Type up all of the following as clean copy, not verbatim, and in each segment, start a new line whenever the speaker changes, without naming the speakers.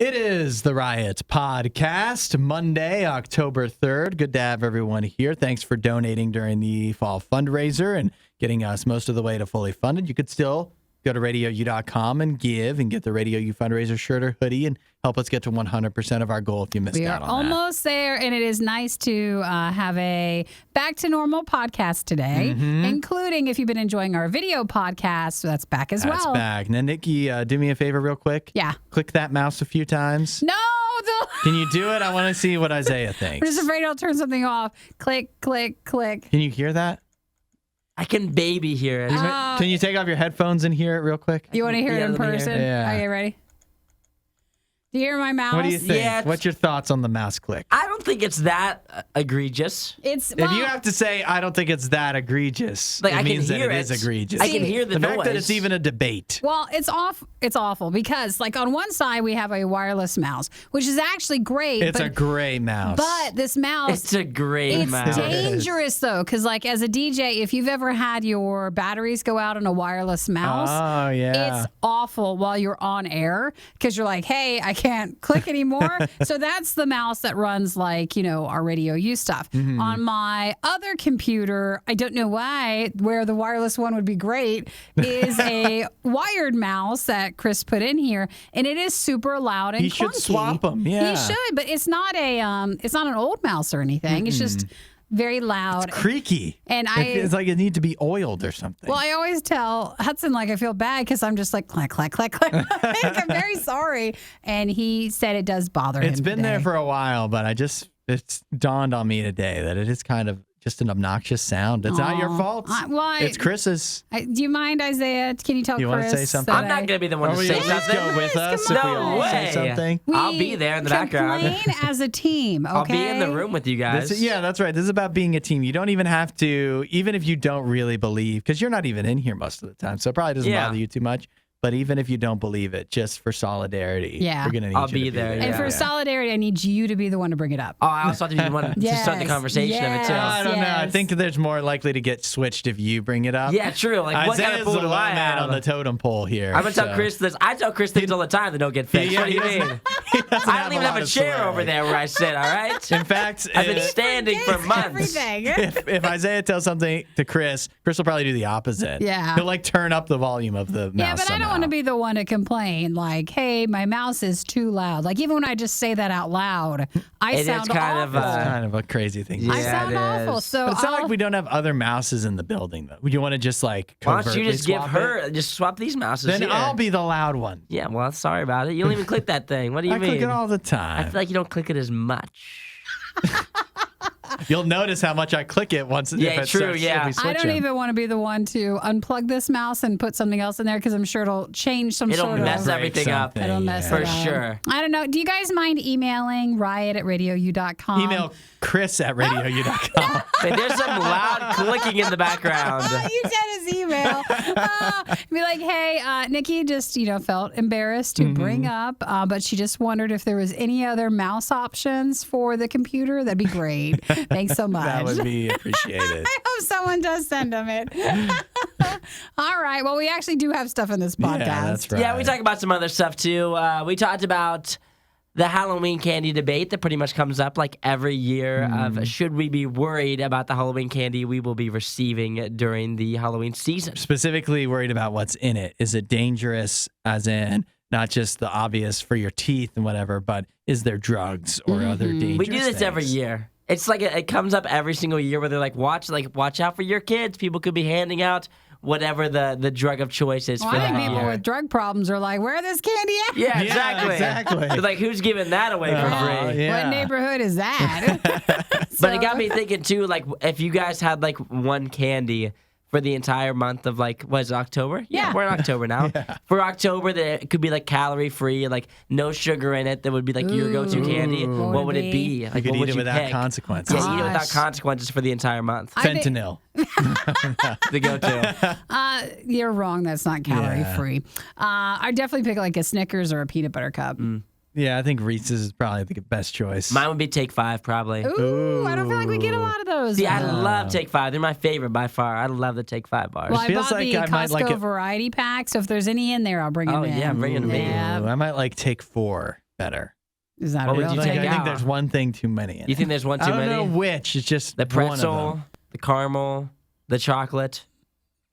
It is the Riot Podcast, Monday, October 3rd. Good to have everyone here. Thanks for donating during the fall fundraiser and getting us most of the way to fully funded. You could still go to RadioU.com and give and get the RadioU fundraiser shirt or hoodie and help us get to 100% of our goal if you missed out on that.
We are almost there, and it is nice to have a back to normal podcast today, including if you've been enjoying our video podcast, so that's back as well.
That's back. Now, Nikki, do me a favor real quick.
Yeah.
Click that mouse a few times.
No!
Can you do it? I want to see what Isaiah thinks.
I'm just afraid I'll turn something off. Click, click, click.
Can you hear that?
I can baby hear it.
Can you take off your headphones and hear it real quick?
You want to hear it in person?
Yeah.
Okay, ready? Do you hear my mouse?
What do you think?
Yeah,
What's your thoughts on the mouse click?
I don't think it's that egregious.
It's
If you have to say, I don't think it's that egregious,
Like,
it
I can
means that
hear
it
it.
is egregious.
I can hear the
fact
noise.
that it's even a debate.
Well, it's awful because, like, on one side we have a wireless mouse, which is actually great.
It's a great mouse.
But this mouse,
It's a great
it's
mouse.
dangerous though, because like as a DJ, if you've ever had your batteries go out on a wireless mouse,
Oh, yeah.
it's awful while you're on air because you're like, hey, I can't click anymore. So that's the mouse that runs like, our RadioU stuff. On my other computer, I don't know why, where the wireless one would be great, is a wired mouse that Chris put in here, and it is super loud and
He should
clunky.
swap 'em, yeah.
He should, but it's not an old mouse or anything. It's just very loud.
It's creaky.
And
It's like it needs to be oiled or something.
Well, I always tell Hudson, like, I feel bad because I'm just like, clack, clack, clack, clack. I'm very sorry. And he said it does bother him.
It's been there
today.
for a while, but it's dawned on me today that it is kind of just an obnoxious sound. It's not your fault. It's Chris's.
Do you mind, Isaiah? Can you tell
You
Chris?
wanna say something?
I'm not going to be the one
Or
to
will
say
you at least
something.
go with us
come
if we
on.
all
No
say
way.
something?
I'll be there in the background.
Complain as a team, okay?
I'll be in the room with you guys.
Yeah, that's right. This is about being a team. You don't even have to, even if you don't really believe, because you're not even in here most of the time, so it probably doesn't
Yeah.
bother you too much. But even if you don't believe it, just for solidarity,
Yeah.
we're going to need
I'll
you
be
to
there,
And
yeah.
for solidarity, I need you to be the one to bring it up.
Oh, I also have to be the one to start the
Yes,
conversation of it, too.
yes.
I don't know. I think there's more likely to get switched if you bring it up.
Yeah, true. Like, what kind
Isaiah's
of fool
the
do
low
I
man
have?
on the totem pole here.
I'm going to tell
so.
Chris this. I tell Chris things all the time that don't get fixed.
Yeah,
What do you
he doesn't-
mean?
he doesn't
I don't even have
lot
a
of
chair
sway.
over there where I sit, all right?
In fact,
I've been standing for months.
Everything.
if Isaiah tells something to Chris will probably do the opposite.
Yeah.
He'll like turn up the volume of the mouse.
Yeah, but I don't
somehow.
want to be the one to complain, like, hey, my mouse is too loud. Like, even when I just say that out loud, I
It is
sound
kind of,
awful.
It's kind of a crazy thing. to
I
say.
Yeah,
sound
it
awful.
is.
So
But it's not
I'll-
like we don't have other mouses in the building, though. Would you want to just like
Why don't
covertly
you just give
swap
her,
it?
just swap these mouses
Then
here.
I'll be the loud one.
Yeah, well, sorry about it. You don't even click that thing. What do you
I
mean?
click it all the
I
time.
feel like you don't click it as much.
You'll notice how much I click it once.
Yeah,
if it
true,
starts,
yeah.
If we switch
I don't
them.
even want to be the one to unplug this mouse and put something else in there because I'm sure it'll change some
It'll
sort
mess
of.
Break
everything up.
something,
It'll mess
yeah.
it
For
up.
sure.
I don't know. Do you guys mind emailing riot@radiou.com?
Email Chris at RadioU.com.
Wait, there's some loud clicking in the background.
You said his email. Be like, hey, Nikki just, felt embarrassed to bring up, but she just wondered if there was any other mouse options for the computer. That'd be great. Thanks so much.
That would be appreciated.
I hope someone does send them it. All right. Well, we actually do have stuff in this podcast.
Yeah, that's right.
Yeah, we talk about some other stuff too. We talked about the Halloween candy debate that pretty much comes up like every year of should we be worried about the Halloween candy we will be receiving during the Halloween season.
Specifically worried about what's in it. Is it dangerous, as in not just the obvious for your teeth and whatever, but is there drugs or other dangerous
We do this
things?
every year. It's like it comes up every single year where they're like, watch out for your kids. People could be handing out whatever the drug of choice is
Well,
for
I
that
think people
year.
with drug problems are like, where this candy at?
Yeah,
Yeah, exactly.
They're like, who's giving that away for free?
yeah.
What neighborhood is that?
But it got me thinking too, like if you guys had like one candy for the entire month of like, what is it, October?
Yeah.
We're in October now. For October, that it could be like calorie free, like no sugar in it. That would be like your go-to candy.
What
What
would
would
it
it
be?
be?
You
Like,
could
what
eat
would
it
you
without
pick?
consequences.
Yeah, eat it without
Gosh.
consequences for the entire month.
Fentanyl.
The go-to.
You're wrong. That's not calorie free. I definitely pick like a Snickers or a peanut butter cup.
Yeah, I think Reese's is probably the best choice.
Mine would be Take 5, probably.
Ooh, I don't feel like we get a lot of those.
See, I love Take 5. They're my favorite by far. I love the Take 5 bars.
Well, I
feels
bought
like
the
I might
Costco
like it-
variety pack, so if there's any in there, I'll bring them
Oh,
in.
yeah, bring it to me.
Yeah.
Ooh, I might like take 4. better.
Is that
What would
real?
you
Like,
take
I think
out?
there's one thing too many. In
You
it.
think there's one too
I don't
many?
know which. It's just
The
one of
pretzel,
them.
the caramel, the chocolate,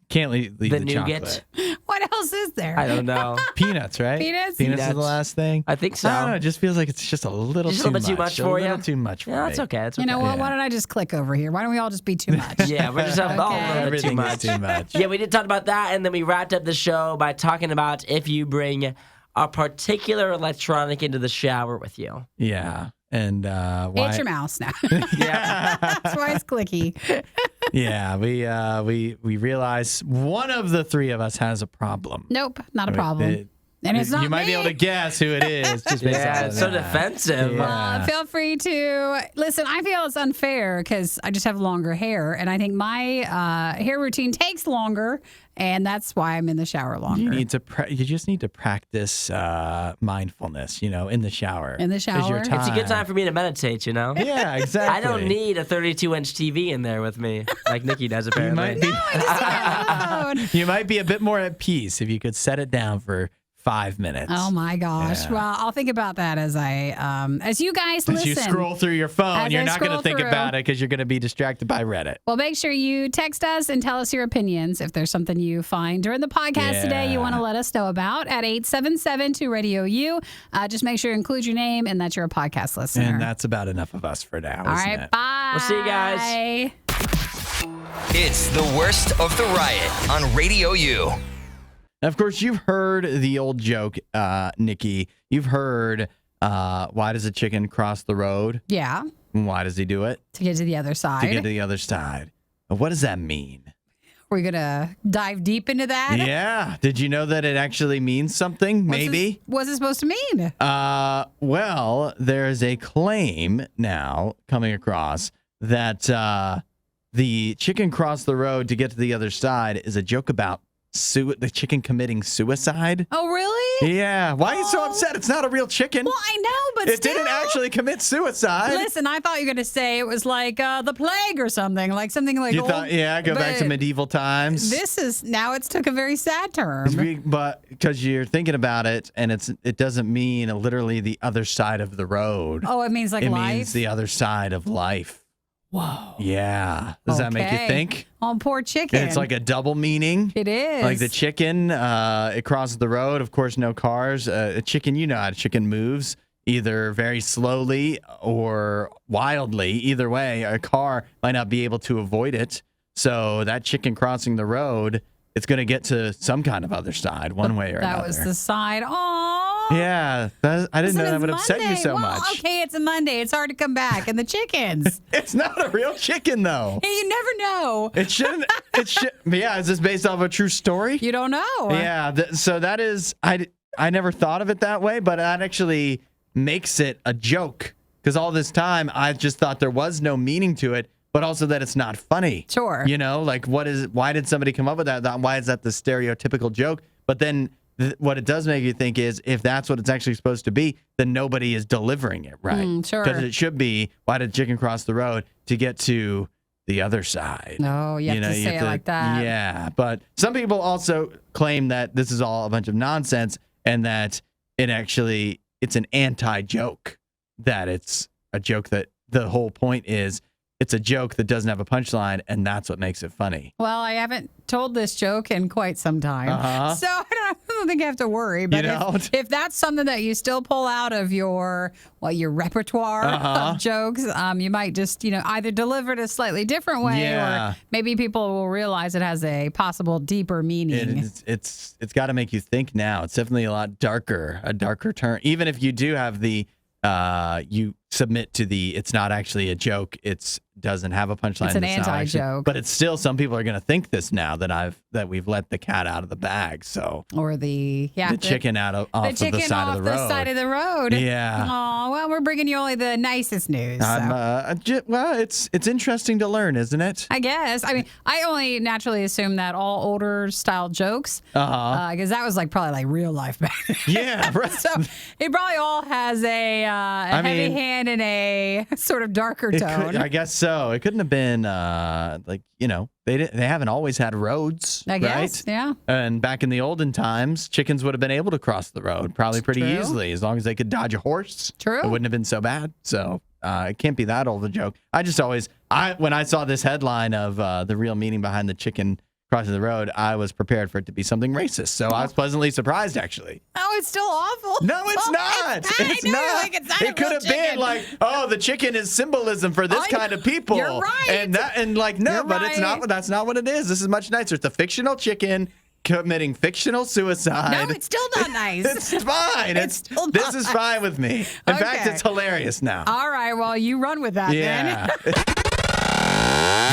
Can't leave the
nougat.
chocolate.
What else is there?
I don't know.
Peanuts, right?
Peanuts?
Peanuts is the
Peanuts.
last thing.
I think so.
I don't know. It just feels like it's just a little
Just a
too
little bit too much for
A little
you?
too much for
Yeah,
me.
that's okay. That's okay.
You know what?
Yeah.
Why don't I just click over here? Why don't we all just be too much?
Yeah, we're just all a
Okay.
little bit too
Everything
much.
is too much.
Yeah, we did talk about that, and then we wrapped up the show by talking about if you bring a particular electronic into the shower with you.
Yeah. And why?
It's your mouse now.
Yeah.
That's why it's clicky.
Yeah, we realize one of the three of us has a problem.
Nope, not a problem. And it's not
You might be
me.
able to guess who it is. Just based
Yeah,
on
it's so
that.
defensive.
Yeah.
Feel free to listen. I feel it's unfair because I just have longer hair, and I think my hair routine takes longer, and that's why I'm in the shower longer.
You need to. You just need to practice mindfulness. In the shower.
In the
Is your
shower?
It's a good time for me to meditate, you know?
Yeah, exactly.
I don't need a 32-inch TV in there with me, like Nikki does apparently.
might be-
Phone.
You might be a bit more at peace if you could set it down for 5 minutes.
Oh my gosh!
Yeah.
Well, I'll think about that as as you guys
As
listen.
you scroll through your phone,
As
you're
I
not going to
scroll
think
through.
about it because you're going to be distracted by Reddit.
Well, make sure you text us and tell us your opinions. If there's something you find during the podcast today you want to let us know about at 877-2-RADIO-U. Just make sure you include your name and that you're a podcast listener.
And that's about enough of us for now.
All
isn't
right,
it?
bye.
We'll see you guys.
It's the worst of the Riot on Radio U.
Of course, you've heard the old joke, Nikki. You've heard, why does a chicken cross the road?
Yeah,
And why does he do it?
to get to the other side.
To get to the other side. What does that mean?
We're going to dive deep into that.
Yeah. Did you know that it actually means something? Maybe.
What's it supposed to mean?
Well, there's a claim now coming across that the chicken cross the road to get to the other side is a joke about the chicken committing suicide.
Oh, really?
Yeah. Why are you so upset? It's not a real chicken.
Well, I know, but
It
still.
didn't actually commit suicide.
Listen, I thought you were going to say it was like the plague or something like
You
old,
thought, go back to
but
medieval times.
This is now it's took a very sad term.
But because you're thinking about it, and it doesn't mean literally the other side of the road.
Oh, it means like
it
life.
means the other side of life.
Whoa.
Yeah. Does that make you
Okay.
think?
Oh, poor chicken.
And it's like a double meaning.
It is.
Like the chicken, it crosses the road. Of course, no cars. A chicken, you know how a chicken moves, either very slowly or wildly. Either way, a car might not be able to avoid it. So that chicken crossing the road, it's going to get to some kind of other side, one way or
that
another.
was the side. Oh.
Yeah, I didn't know that would upset you so
well,
much.
Okay, it's a Monday. It's hard to come back. And the chickens.
It's not a real chicken, though.
Hey, you never know.
It shouldn't. It should. Yeah, is this based off a true story?
You don't know.
Yeah. So that is. I never thought of it that way, but that actually makes it a joke because all this time I just thought there was no meaning to it, but also that it's not funny.
Sure.
Like why did somebody come up with that? Why is that the stereotypical joke? But then what it does make you think is if that's what it's actually supposed to be, then nobody is delivering it right.
Sure.
Because it should be, why did chicken cross the road to get to the other side?
No, you have to say it like that.
Yeah, but some people also claim that this is all a bunch of nonsense and that it's an anti-joke, that it's a joke that the whole point is it's a joke that doesn't have a punchline, and that's what makes it funny.
Well, I haven't told this joke in quite some time. So I don't think I have to worry. But if that's something that you still pull out of your repertoire of jokes, you might just, either deliver it a slightly different way or maybe people will realize it has a possible deeper meaning.
It's got to make you think now. It's definitely a darker turn. Even if you do have you submit to it's not actually a joke. It doesn't have a punchline.
It's an anti-joke.
But it's still, some people are going to think this now that we've let the cat out of the bag. So
or the
chicken off of the side of the road.
Side of the road.
Yeah.
Oh, well, we're bringing you only the nicest news.
Well, it's interesting to learn, isn't it?
I guess. I mean, I only naturally assume that all older style jokes, because that was probably real life back then.
Yeah, right.
So it probably all has a heavy hand and a sort of darker tone.
I guess so. It couldn't have been they haven't always had roads,
I guess,
right?
yeah.
And back in the olden times, chickens would have been able to cross the road probably pretty
True.
easily as long as they could dodge a horse.
True.
It wouldn't have been so bad. So it can't be that old a joke. I just always, when I saw this headline of the real meaning behind the chicken crossing the road, I was prepared for it to be something racist. So I was pleasantly surprised, actually.
Oh, it's still awful.
No, it's not.
It's not.
It could have been like, oh, the chicken is symbolism for this kind of people.
You're right.
No,
You're
but it's not. That's not what it is. This is much nicer. It's a fictional chicken committing fictional suicide.
No, it's still not nice.
It's fine. This is fine with me. In fact,
Okay.
it's hilarious now.
All right, well, you run with that
Yeah.
then.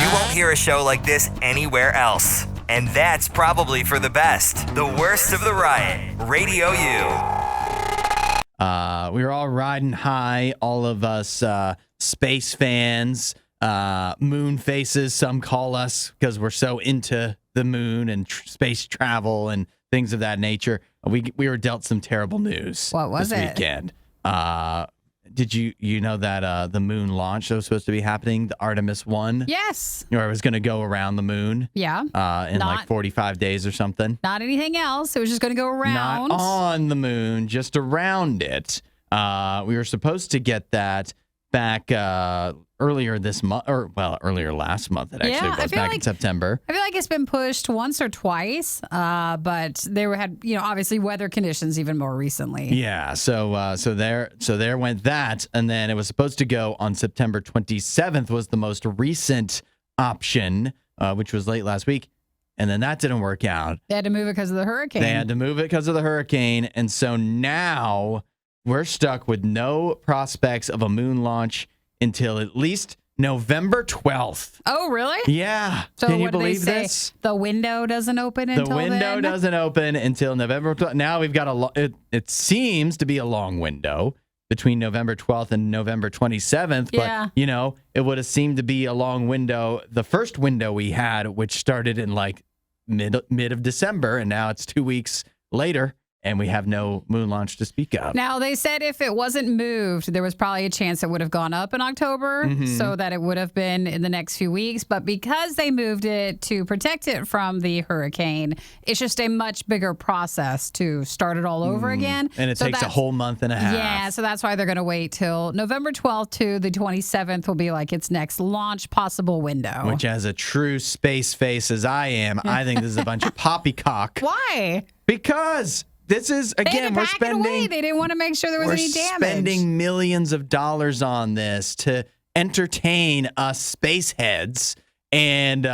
You won't hear a show like this anywhere else. And that's probably for the best. The worst of the riot. Radio U.
We were all riding high, all of us space fans, moon faces, some call us because we're so into the moon and space travel and things of that nature. We were dealt some terrible news.
What was
this
it?
weekend. Did you know that the moon launch that was supposed to be happening, the Artemis 1?
Yes.
Or it was going to go around the moon
Yeah.
in like 45 days or something.
Not anything else. It was just going to go around.
Not on the moon, just around it. We were supposed to get that back earlier this month, earlier last month. It actually
Yeah, I
was
feel
back in
like-
September.
I feel like it's been pushed once or twice, but they had, obviously weather conditions even more recently.
Yeah, so there went that, and then it was supposed to go on September 27th was the most recent option, which was late last week, and then that didn't work out.
They had to move it because of the hurricane.
They had to move it because of the hurricane, and so now we're stuck with no prospects of a moon launch until at least November 12th.
Oh, really?
Yeah.
So
Can you
what do they
believe
say?
this?
The window doesn't open
The
until
window
then?
doesn't open until November 12th. Now we've got it seems to be a long window between November 12th and November 27th.
Yeah.
But, it would have seemed to be a long window. The first window we had, which started in like mid of December, and now it's 2 weeks later. And we have no moon launch to speak of.
Now, they said if it wasn't moved, there was probably a chance it would have gone up in October, so that it would have been in the next few weeks. But because they moved it to protect it from the hurricane, it's just a much bigger process to start it all over again.
And it takes a whole month and a half.
Yeah, so that's why they're going to wait till November 12th to the 27th will be like its next launch possible window.
Which, as a true space face as I am, I think this is a bunch of poppycock.
Why?
Because this is,
They had
again,
to
we're
pack it away.
spending...
They didn't want to make sure there was
We're
any damage.
spending millions of dollars on this to entertain us space heads, and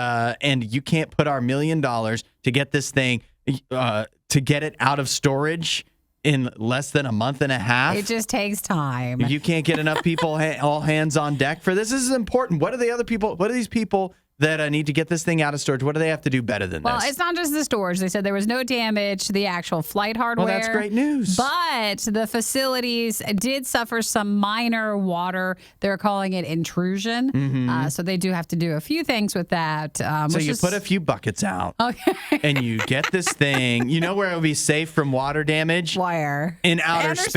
you can't put our $1 million to get this thing to get it out of storage in less than a month and a half.
It just takes time.
You can't get enough people all hands on deck for this. This is important. What are the other people? What are these people that need to get this thing out of storage? What do they have to do better than
Well,
this?
it's not just the storage. They said there was no damage to the actual flight hardware.
Well, that's great news.
But the facilities did suffer some minor water. They're calling it intrusion. So they do have to do a few things with that.
So you put a few buckets out,
Okay.
and you get this thing. You know where it would be safe from water damage?
Wire.
In outer
space,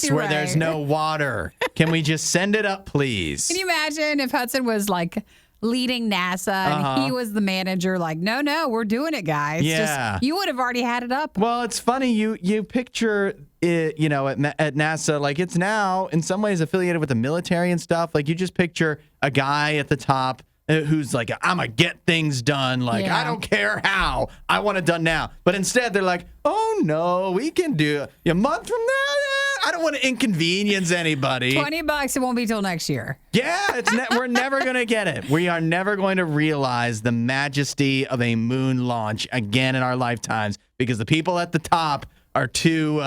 space
you're
where there's
right.
no water. Can we just send it up, please?
Can you imagine if Hudson was like leading NASA and he was the manager, like, no, we're doing it, guys.
Yeah.
You would have already had it up.
Well, it's funny. You picture it, at NASA, like it's now in some ways affiliated with the military and stuff. Like you just picture a guy at the top who's like, I'm going to get things done. Like,
Yeah.
I don't care how. I want it done now. But instead, they're like, oh, no, we can do it. A month from now? I don't want to inconvenience anybody.
$20, it won't be till next year.
Yeah, we're never going to get it. We are never going to realize the majesty of a moon launch again in our lifetimes because the people at the top are too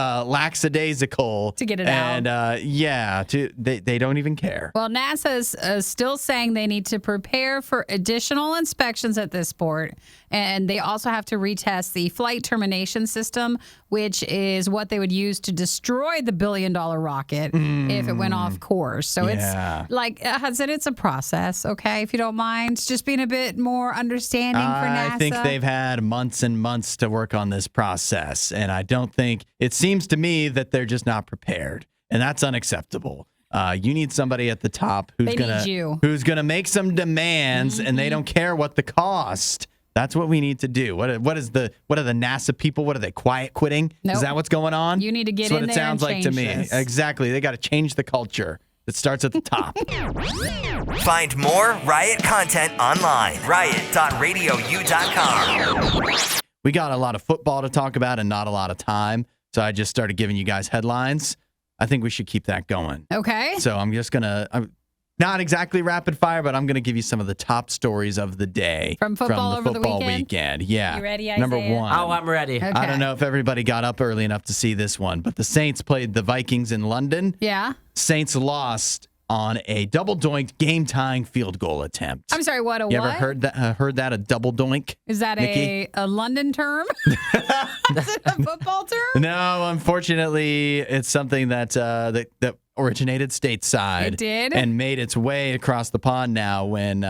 lackadaisical
To get it out.
And they don't even care.
Well, NASA's still saying they need to prepare for additional inspections at this port, and they also have to retest the flight termination system, which is what they would use to destroy the $1 billion rocket if it went off course. So
Yeah.
it's like, Hudson, it's a process, okay, if you don't mind. Just being a bit more understanding for NASA.
I think they've had months and months to work on this process, and I don't think it seems to me that they're just not prepared, and that's unacceptable. You need somebody at the top who's
They
gonna
need you.
who's gonna make some demands, and they don't care what the cost. That's what we need to do. What are the NASA people? What are they, quiet quitting?
Nope.
Is that what's going on?
You need to get
That's
in
what it
there
sounds
and
like to me.
change this.
Exactly. They got to change the culture. It starts at the top.
Find more Riot content online. Riot.radiou.com.
We got a lot of football to talk about and not a lot of time, so I just started giving you guys headlines. I think we should keep that going.
Okay.
So I'm just gonna. Not exactly rapid fire, but I'm going to give you some of the top stories of the day
From football
the
over the
football
weekend?
Yeah.
You ready,
Number
Isaiah?
one.
Oh, I'm ready.
Okay.
I don't know if everybody got up early enough to see this one, but the Saints played the Vikings in London.
Yeah.
Saints lost on a double doinked game-tying field goal attempt.
I'm sorry, what?
You ever heard that? A double doink?
Is that
Nikki?
a London term? Is it a football term?
No, unfortunately, it's something that that originated stateside.
It did?
And made its way across the pond now when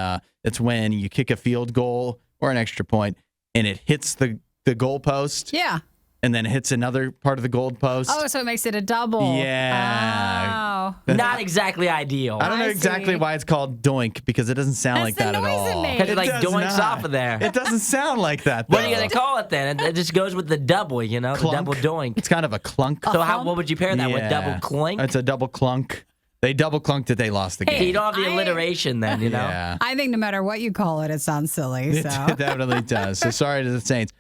it's when you kick a field goal or an extra point and it hits the goalpost.
Yeah.
And then it hits another part of the goalpost.
Oh, so it makes it a double.
Yeah.
Oh.
Not exactly ideal.
I don't know
I
exactly
see.
why it's called doink because it doesn't sound
That's
like
the
that at
noise it
all.
makes.
Because it like
does
doinks
not.
off of there.
It doesn't sound like that.
What are you
though.
gonna call it then? It just goes with the double, the
Clunk.
double doink.
It's kind of a clunk.
So what would you pair that with?
Yeah.
Double clink?
It's a double clunk. They double clunked it. They lost the
So you
game.
don't have the alliteration then, you know?
Yeah.
I think no matter what you call it, it sounds silly.
It
So
definitely does. So sorry to the Saints.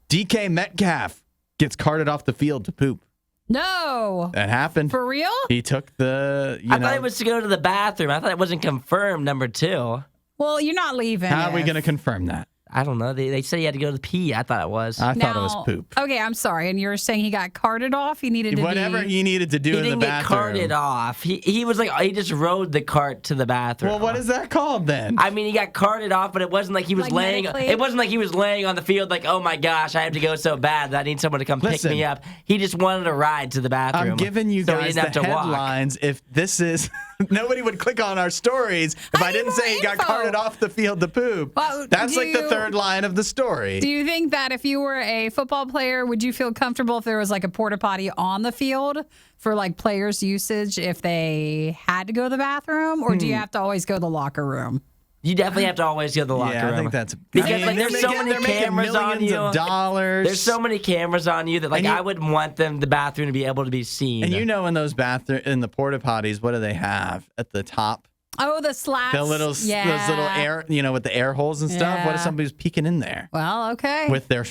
DK Metcalf gets carted off the field to poop.
no,
That happened.
for real?
He took the,
I thought it was to go to the bathroom. I thought it wasn't confirmed, number 2.
Well, you're not leaving.
how are we
if-
going to confirm that?
I don't know. They said he had to go to the pee. I thought it was.
I thought it was
Now-
poop.
Okay, I'm sorry. And you're saying he got carted off? He needed to
Whatever
be...
he needed to do
He
in the
didn't get
bathroom.
carted off. He was like, he just rode the cart to the bathroom.
Well, what is that called then?
I mean, he got carted off, but it wasn't like he was
Like
laying.
medically?
It wasn't like he was laying on the field like, oh my gosh, I have to go so bad that I need someone to come
Listen.
pick me up. He just wanted a ride to the bathroom.
I'm giving you
so he
guys
didn't
the
have to walk.
headlines. If this is, nobody would click on our stories if I
I
didn't
need
say
more
he got
info.
carted off the field to poop.
Well,
That's
do
like the
you-
third line of the story.
Do you think that if you were a football player, would you feel comfortable if there was like a porta potty on the field for like players' usage if they had to go to the bathroom? Or do you have to always go to the locker room?
You definitely have to always go to the locker
Yeah,
room.
I think that's
Because, like, there's so many
they're making
cameras on
millions
you.
of dollars.
There's so many cameras on you that like
And you-
I wouldn't want the bathroom to be able to be seen.
And you know, in those in the porta potties, what do they have at the top?
Oh, the slats.
The little, those little air, with the air holes and stuff. What if
Yeah.
somebody's peeking in there
Well, okay.
with their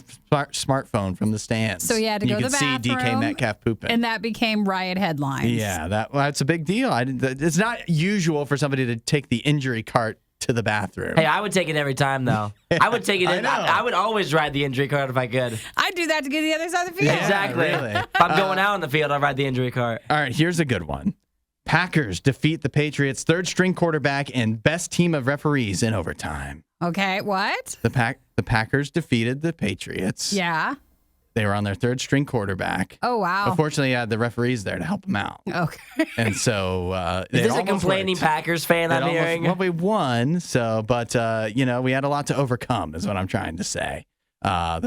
smartphone from the stands?
So you had to go to the
You could see DK
bathroom,
Metcalf pooping.
and that became Riot headlines.
Yeah, that's a big deal. It's not usual for somebody to take the injury cart to the bathroom.
Hey, I would take it every time though. I would take it
I
in.
know.
I would always ride the injury cart if I could.
I'd do that to get to the other side of the field.
Yeah,
Exactly.
really.
If I'm going out on the field, I'll ride the injury cart.
All right, here's a good one. Packers defeat the Patriots' third-string quarterback and best team of referees in overtime.
Okay, what?
The Packers defeated the Patriots.
Yeah.
They were on their third-string quarterback.
Oh, wow.
Unfortunately, you had the referees there to help them out.
Okay.
And so
Is
it
this a
almost
complaining
worked.
Packers fan
It
I'm
almost-
hearing?
Well, we won, but we had a lot to overcome, is what I'm trying to say. For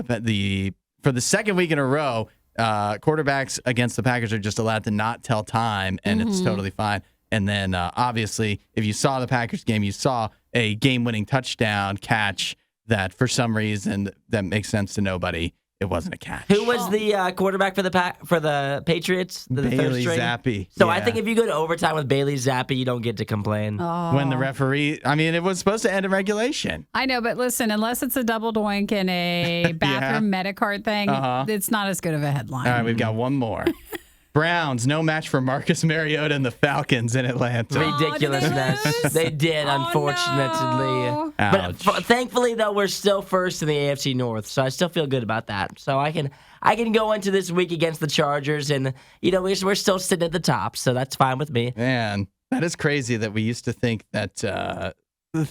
the second week in a row, quarterbacks against the Packers are just allowed to not tell time, and it's totally fine. And then, obviously, if you saw the Packers game, you saw a game-winning touchdown catch that, for some reason, that makes sense to nobody. It wasn't a catch.
Who was the quarterback for the Patriots? The third
Bailey
string?
Zappi.
So I
Yeah.
think if you go to overtime with Bailey Zappi, you don't get to complain.
When the referee, it was supposed to end in regulation.
I know, but listen, unless it's a double doink and a bathroom Medicart thing, it's not as good of a headline.
All right, we've got one more. Browns, no match for Marcus Mariota and the Falcons in Atlanta.
Ridiculousness.
did they lose?
They did,
Oh,
unfortunately.
no.
But
Ouch.
thankfully, though, we're still first in the AFC North, so I still feel good about that. So I can go into this week against the Chargers, and we're still sitting at the top, so that's fine with me.
Man, that is crazy that we used to think that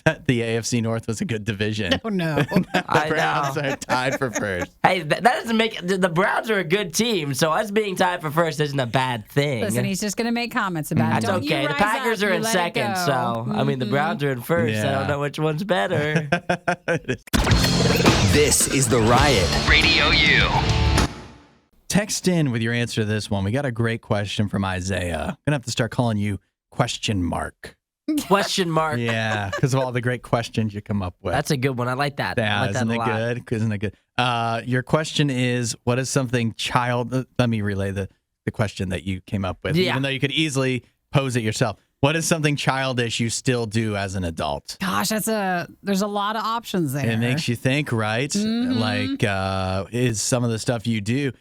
that the AFC North was a good division.
Oh, no.
The
I
Browns
know.
are tied for first.
Hey, that doesn't make the Browns are a good team, so us being tied for first isn't a bad thing.
Listen, he's just going to make comments about it.
That's
Don't you
okay. The
rise
Packers
up,
are
you
in
let it
second,
go.
so the Browns are in first. I
Yeah.
don't know which one's better.
This is The Riot. Radio U.
text in with your answer to this one. We got a great question from Isaiah. I'm going to have to start calling you question mark.
Question mark.
Yeah, because of all the great questions you come up with.
That's a good one. I like that.
Yeah,
I like
isn't
that a
it
lot.
good? Isn't it good? Your question is, what is something let me relay the question that you came up with, even though you could easily pose it yourself. What is something childish you still do as an adult?
Gosh, there's a lot of options there.
It makes you think, right?
Mm-hmm.
Like, is some of the stuff you do,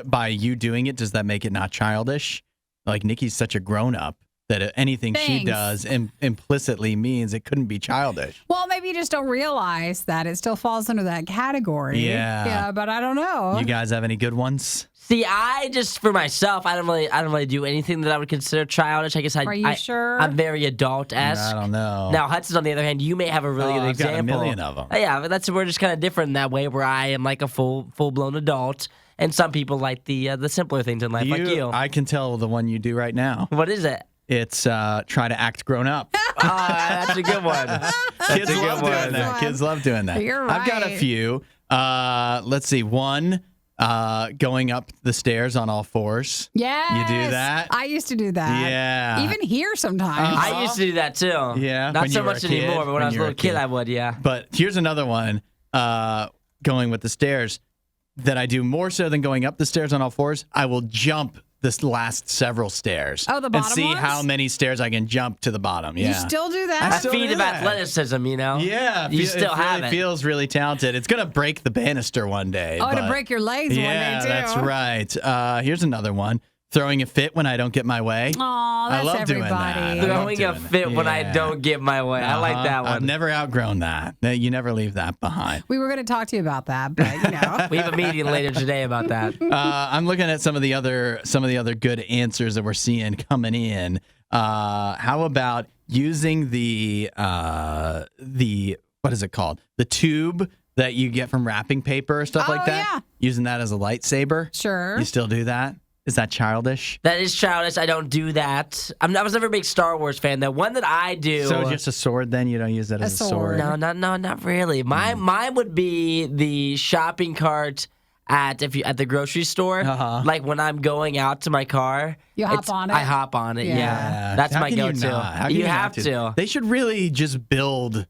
by you doing it, does that make it not childish? Like, Nikki's such a grown-up that anything she does implicitly means it couldn't be childish.
Well, maybe you just don't realize that it still falls under that category.
Yeah,
but I don't know.
You guys have any good ones?
See, I just for myself, I don't really do anything that I would consider childish. I guess
Are you sure?
I'm very adult-esque.
I don't know.
Now, Hudson, on the other hand, you may have a really good
I've
example.
got a million of them.
Yeah, but we're just kind of different in that way, where I am like a full-blown adult, and some people like the simpler things in life, like you.
I can tell the one you do right now.
What is it?
It's try to act grown up.
That's a good one.
Kids love doing that. Kids love doing that.
You're
I've got a
right.
few. Let's see. One, going up the stairs on all fours.
Yes.
You do that?
I used to do that.
Yeah.
Even here sometimes.
I used to do that too.
Yeah,
Not
when
so
you were
much
a kid,
anymore, but when I was a
you were
little kid, I would, yeah.
But here's another one, going with the stairs, that I do more so than going up the stairs on all fours. I will jump this last several stairs.
Oh, the
and
bottom
see
ones?
how many stairs I can jump to the bottom. Yeah.
You still do that?
I still
Feat
do
of
that.
athleticism, you know?
Yeah,
You still have
really
it.
feels really talented. It's gonna break the banister one day.
to
but-
break your legs
Yeah,
one day, too.
that's right. Here's another one: throwing a fit when I don't get my way.
Aw, that's
I love doing that.
everybody.
I love
Throwing a
doing that.
fit when I
Yeah.
don't get my way. I like that one.
I've never outgrown that. You never leave that behind.
We were going to talk to you about that, but you know.
We have a meeting later today about that.
I'm looking at some of the other good answers that we're seeing coming in. How about using the what is it called? The tube that you get from wrapping paper or stuff
Oh,
like that.
yeah.
Using that as a lightsaber.
Sure.
You still do that? Is that childish?
That is childish. I don't do that. I was never a big Star Wars fan. The one that I do.
So just a sword then? You don't use that as a sword?
sword.
No, not really. Mine would be the shopping cart at the grocery store. Like when I'm going out to my car.
You hop on it?
I hop on it. Yeah, that's
How
my
can you
go-to.
not? How can
You
not
have to.
They should really just build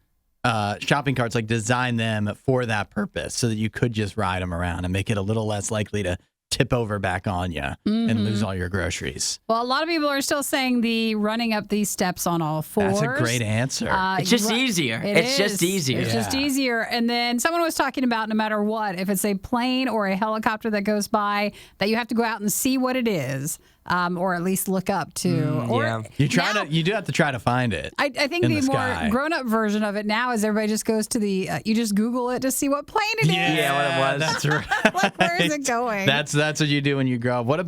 shopping carts, like design them for that purpose so that you could just ride them around and make it a little less likely to tip over back on you and lose all your groceries.
Well, a lot of people are still saying the running up these steps on all fours.
That's a great answer.
It's just easier. It's just easier.
It's just easier. And then someone was talking about no matter what, if it's a plane or a helicopter that goes by, that you have to go out and see what it is, or at least look up to.
yeah.
You do have to try to find it.
I think
in
the
the
more
sky.
grown-up version of it now is everybody just goes to the, you just Google it to see what plane it is.
Yeah, what it was.
That's right.
Like, where is it going?
That's what you do when you grow up. What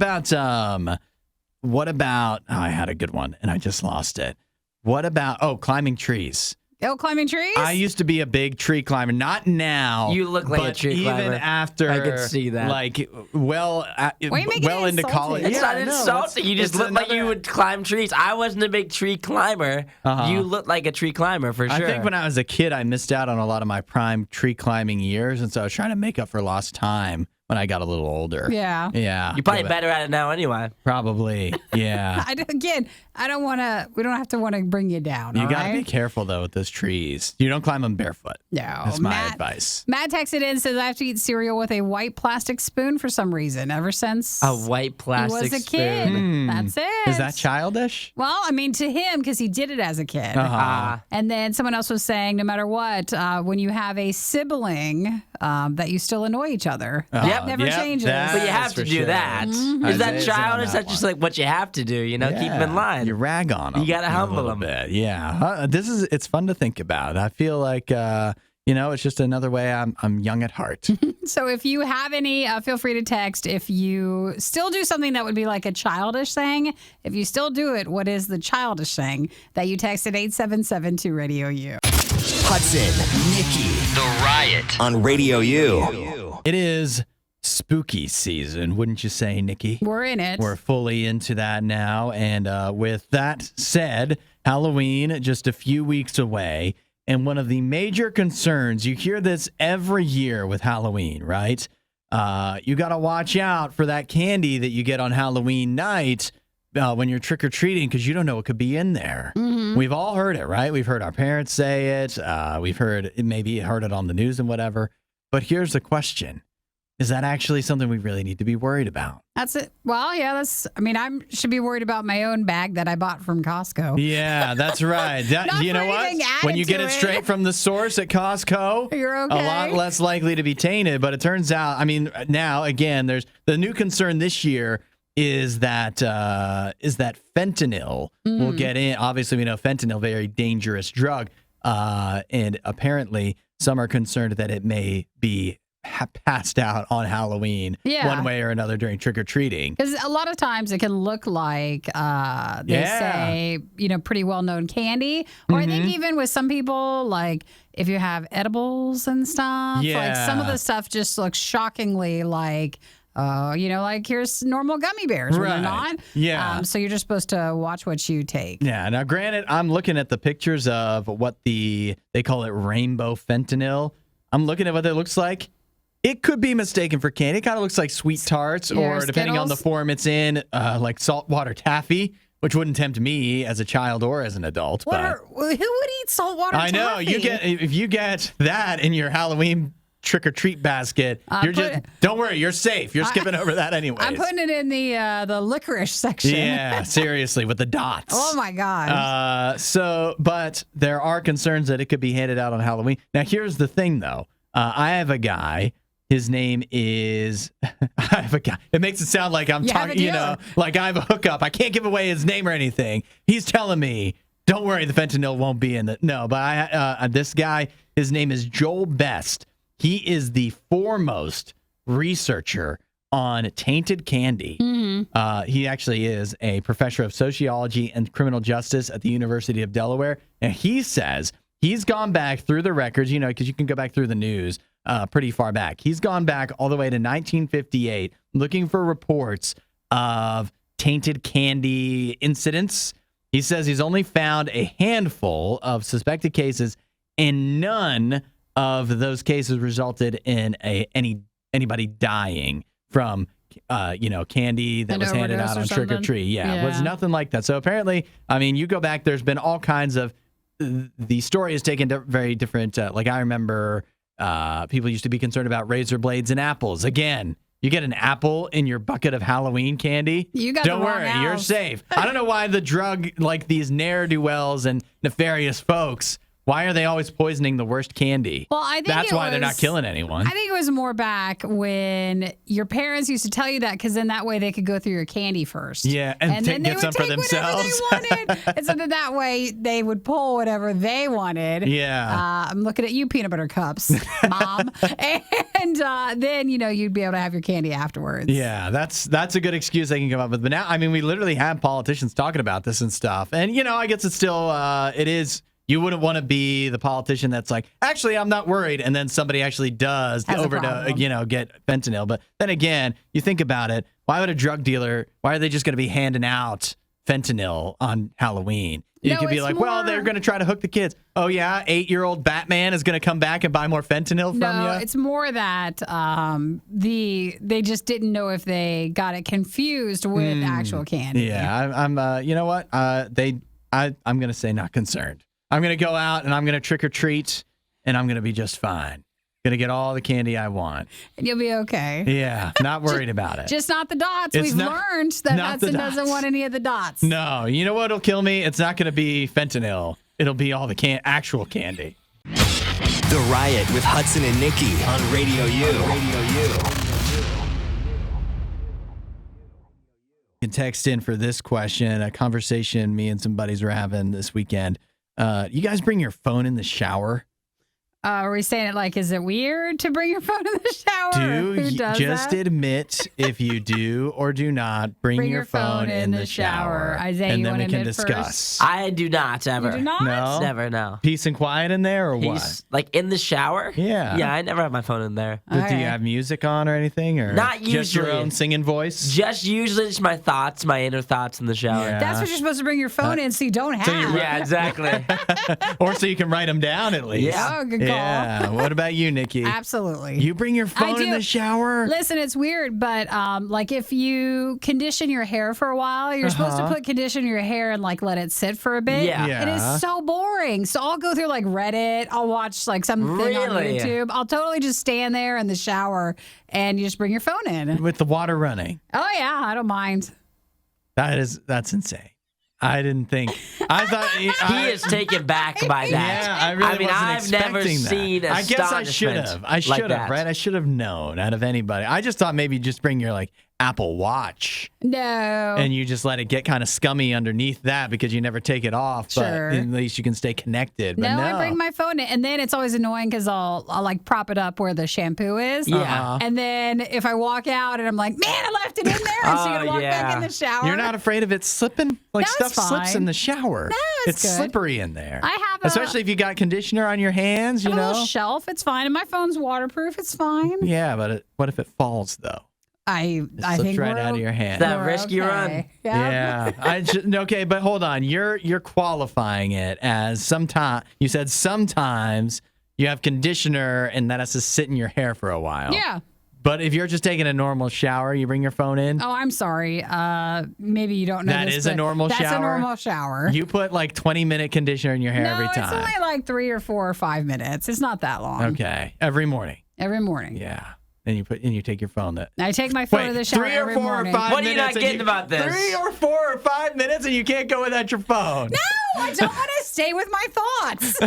about I had a good one and I just lost it. What about climbing trees?
Oh, climbing trees?
I used to be a big tree climber. Not now.
You look like a
but
tree climber.
even after
I could see that.
Like well
you making it
into
insulting?
college.
It's
Yeah,
not
I know.
insulting. You just
It's
look like you
another-
would climb trees. I wasn't a big tree climber. You look like a tree climber for sure.
I think when I was a kid, I missed out on a lot of my prime tree climbing years, and so I was trying to make up for lost time when I got a little older.
Yeah.
Yeah.
You're probably
But-
better at it now anyway.
Probably. Yeah.
I don't want to, we don't have to want to bring you down.
You
all
got to be
right?
careful, though, with those trees. You don't climb them barefoot.
No.
That's my advice.
Matt texted in, says, I have to eat cereal with a white plastic spoon for some reason ever since
A white
he
plastic
was a kid.
spoon.
That's it.
Is that childish?
Well, I mean, to him, because he did it as a kid.
Uh-huh.
And then someone else was saying, no matter what, when you have a sibling, that you still annoy each other. That never changes.
But you have to do that. Is that
Isaiah's
childish?
on that
That's just
one.
like what you have to do, you know? Keep them in line.
You rag on them.
You gotta humble them.
Bit. Yeah. It's fun to think about. I feel like, it's just another way I'm young at heart.
So if you have any, feel free to text. If you still do something that would be like a childish thing, if you still do it, what is the childish thing that you texted 877 Radio U?
Hudson, Nikki, The Riot on Radio U.
It is spooky season, wouldn't you say, Nikki?
We're in it.
We're fully into that now. And with that said, Halloween just a few weeks away. And one of the major concerns, you hear this every year with Halloween, right? you got to watch out for that candy that you get on Halloween night when you're trick-or-treating because you don't know what could be in there.
Mm-hmm.
We've all heard it, right? We've heard our parents say it. We've heard it on the news and whatever. But here's the question. Is that actually something we really need to be worried about?
That's it. Well, yeah, I should be worried about my own bag that I bought from Costco.
Yeah, that's right.
Not
you know
for
what?
anything added
When you get
to
it
it.
straight from the source at Costco,
You're okay.
a lot less likely to be tainted. But it turns out, now again, there's the new concern this year is that fentanyl will get in. Obviously, we know fentanyl, very dangerous drug, and apparently some are concerned that it may be passed out on Halloween one way or another during trick-or-treating.
Because a lot of times it can look like they say, pretty well-known candy. Or I think even with some people, like if you have edibles and stuff, like some of the stuff just looks shockingly like, like here's normal gummy bears when they're not.
Yeah.
So you're just supposed to watch what you take.
Yeah. Now, granted, I'm looking at the pictures of what they call it rainbow fentanyl. I'm looking at what it looks like. It could be mistaken for candy. It kind of looks like sweet tarts, or depending on the form it's in, like saltwater taffy, which wouldn't tempt me as a child or as an adult.
Who would eat saltwater
I know
taffy?
if you get that in your Halloween trick or treat basket, don't worry, you're safe. You're skipping over that anyways.
I'm putting it in the licorice section.
Yeah, seriously, with the dots.
Oh my God.
But there are concerns that it could be handed out on Halloween. Now, here's the thing, though. I have a guy. His name is. I have a guy. It makes it sound like I'm talking, like I have a hookup. I can't give away his name or anything. He's telling me, don't worry, the fentanyl won't be in the. No, but this guy, his name is Joel Best. He is the foremost researcher on tainted candy. Mm-hmm. He actually is a professor of sociology and criminal justice at the University of Delaware. And he says he's gone back through the records, because you can go back through the news pretty far back. He's gone back all the way to 1958 looking for reports of tainted candy incidents. He says he's only found a handful of suspected cases, and none of those cases resulted in anybody dying from candy that was handed out on trick or treat. Yeah, it was nothing like that. So apparently, you go back, there's been all kinds of the story is taken very different. Like I remember people used to be concerned about razor blades and apples. Again, you get an apple in your bucket of Halloween candy. Don't worry, you're safe. I don't know why the drug, like these ne'er-do-wells and nefarious folks, why are they always poisoning the worst candy?
Well, I think
that's why they're not killing anyone.
I think it was more back when your parents used to tell you that, because then that way they could go through your candy first.
Yeah, and
then
get some for themselves.
Whatever they wanted. And so that way they would pull whatever they wanted.
Yeah.
I'm looking at you, peanut butter cups, Mom. And then, you'd be able to have your candy afterwards.
Yeah, that's a good excuse they can come up with. But now, we literally have politicians talking about this and stuff. And, I guess it's still, it is. You wouldn't want to be the politician that's like, actually, I'm not worried. And then somebody actually does get fentanyl. But then again, you think about it. Why would a drug dealer, why are they just going to be handing out fentanyl on Halloween? You could be like, well, they're going to try to hook the kids. Oh, yeah, 8-year-old Batman is going to come back and buy more fentanyl from you?
No, it's more that they just didn't know if they got it confused with actual candy.
Yeah, I'm you know what? I'm going to say not concerned. I'm going to go out and I'm going to trick or treat and I'm going to be just fine. Going to get all the candy I want.
And you'll be okay.
Yeah, not worried about it.
Just not the dots. We've learned that Hudson doesn't want any of the dots.
No, you know what'll kill me? It's not going to be fentanyl. It'll be all the actual candy.
The Riot with Hudson and Nikki on RadioU.
You can text in for this question, a conversation me and some buddies were having this weekend. You guys bring your phone in the shower?
Are we saying it like, is it weird to bring your phone in the shower?
Just admit if you do or do not bring your phone in the shower.
Isaiah,
and
you
then we can discuss.
First?
I do not ever.
You do not?
No?
Never, no.
Peace and quiet in there or what?
Like in the shower?
Yeah.
Yeah, I never have my phone in there.
Do you have music on or anything? Or
not usually.
Just your own singing voice?
Just usually just my thoughts, my inner thoughts in the shower.
Yeah.
That's what you're supposed to bring your phone in so you don't have.
Yeah, exactly.
Or so you can write them down at least.
Yeah.
Oh, good
Yeah. What about you, Nikki?
Absolutely.
You bring your phone in
do.
the shower?
Listen, it's weird, but like if you condition your hair for a while, you're supposed to put condition in your hair and like let it sit for a bit.
Yeah.
It is so boring. So I'll go through like Reddit. I'll watch like something on
Really?
YouTube. I'll totally just stand there in the shower and you just bring your phone in.
With the water running.
Oh yeah, I don't mind.
That's insane. I didn't think. I thought
He is taken back by that.
Yeah, I really wasn't
I've never
expecting that.
seen
I guess I should have. I should have,
that.
right? I should have known out of anybody. I just thought maybe just bring your like Apple Watch
No.
and you just let it get kind of scummy underneath that because you never take it off.
Sure.
But at least you can stay connected. But no,
I bring my phone in, and then it's always annoying because I'll like prop it up where the shampoo is.
Yeah.
And then if I walk out and I'm like, man, I left it in there, and so you gotta walk back in the shower.
You're not afraid of it slipping? Like
No,
stuff
it's
slips
fine.
in the shower.
No, it's good.
slippery in there.
I have
Especially if you got conditioner on your hands,
I
you
have a
know?
little shelf. It's fine, and my phone's waterproof. It's fine.
Yeah, but what if it falls though?
I
Slips
think
right
we're
out of your hand.
That
we're
risky
okay.
run.
Yeah.
Okay, but hold on. You're qualifying it as sometimes. You said sometimes you have conditioner and that has to sit in your hair for a while.
Yeah.
But if you're just taking a normal shower, you bring your phone in.
Oh, I'm sorry. Maybe you don't know
That
this,
is a
but
normal
that's
shower?
a normal shower.
You put like 20-minute conditioner in your hair
no,
every time.
it's only like 3 or 4 or 5 minutes. It's not that long.
Okay, every morning.
Every morning.
Yeah, and you take your phone.
I take my phone to the shower
3 or
every
4
morning.
or 5
What are you
minutes.
not
and
getting about this?
3 or 4 or 5 minutes, and you can't go without your phone.
No, I don't want to stay with my thoughts.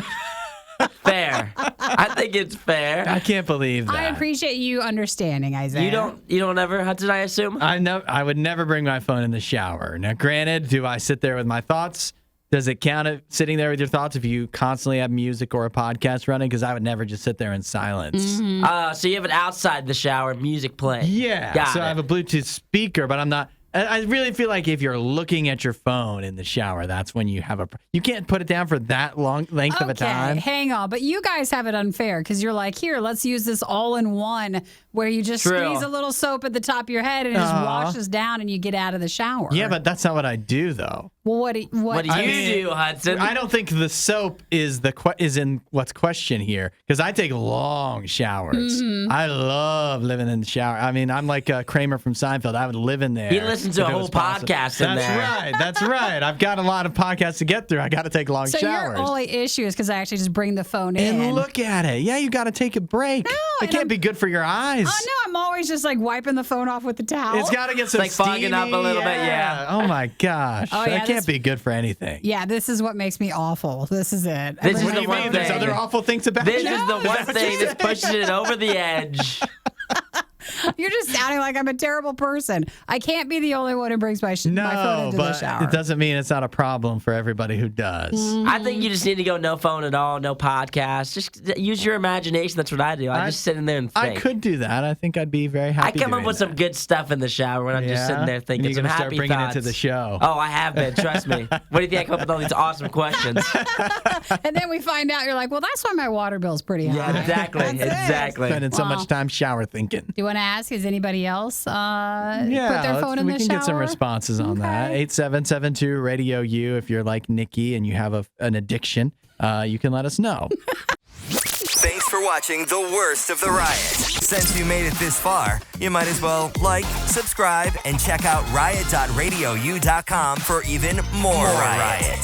Fair. I think it's fair.
I can't believe that.
I appreciate you understanding, Isaiah.
You don't ever, Hudson, I assume?
I would never bring my phone in the shower. Now, granted, do I sit there with my thoughts? Does it count as sitting there with your thoughts if you constantly have music or a podcast running? Because I would never just sit there in silence.
So you have it outside the shower, music playing.
Yeah.
Got
so
it.
I have a Bluetooth speaker, but I'm not. I really feel like if you're looking at your phone in the shower, that's when you have you can't put it down for that long length of a time.
Hang on. But you guys have it unfair because you're like, here, let's use this all-in-one where you just
True.
squeeze a little soap at the top of your head and it just washes down and you get out of the shower.
Yeah, but that's not what I do, though.
Well, what do
What do you do, Hudson?
I don't think the soap is is in what's question here because I take long showers.
Mm-hmm.
I love living in the shower. I mean, I'm like Kramer from Seinfeld. I would live in there.
He listens to
if
a
it
whole
was possible.
podcast in
That's
there.
right. That's right. I've got a lot of podcasts to get through. I got to take long
So
showers.
your only issue is because I actually just bring the phone in.
And look at it. Yeah, you got to take a break.
and
it can't be good for your eyes.
Oh, no, I'm always just like wiping the phone off with the towel.
It's got to get some
like fogging up a
steamy-
little bit, yeah.
Oh my gosh.
Oh, yeah,
that can't be good for anything.
Yeah, this is what makes me awful. This is it.
This is
What do
the
you
one
mean? There's
thing.
other awful things about
This
it?
is the one thing that's pushing it over the edge.
You're just sounding like I'm a terrible person. I can't be the only one who brings my phone
No,
into
but
the shower.
it doesn't mean it's not a problem for everybody who does.
I think you just need to go no phone at all, no podcast. Just use your imagination. That's what I do. I just sit in there and think.
I could do that. I think I'd be very
I
happy.
come up
doing
with some
that.
good stuff in the shower when I'm just sitting there thinking
And you're
some
gonna start
happy
bringing
thoughts.
it to the show.
Oh, I have been. Trust me. What do you think I come up with all these awesome questions?
And then we find out you're like, well, that's why my water bill's pretty high.
Yeah, exactly.
That's it.
Exactly.
Spending so much time shower thinking.
Do you want to ask, is anybody else put their
Yeah,
phone in
we
the
can
shower?
get some responses on that. 8772 Radio U. If you're like Nikki and you have an addiction, you can let us know.
Thanks for watching the worst of the Riot. Since you made it this far, you might as well like, subscribe, and check out riot.radiou.com for even more Riot.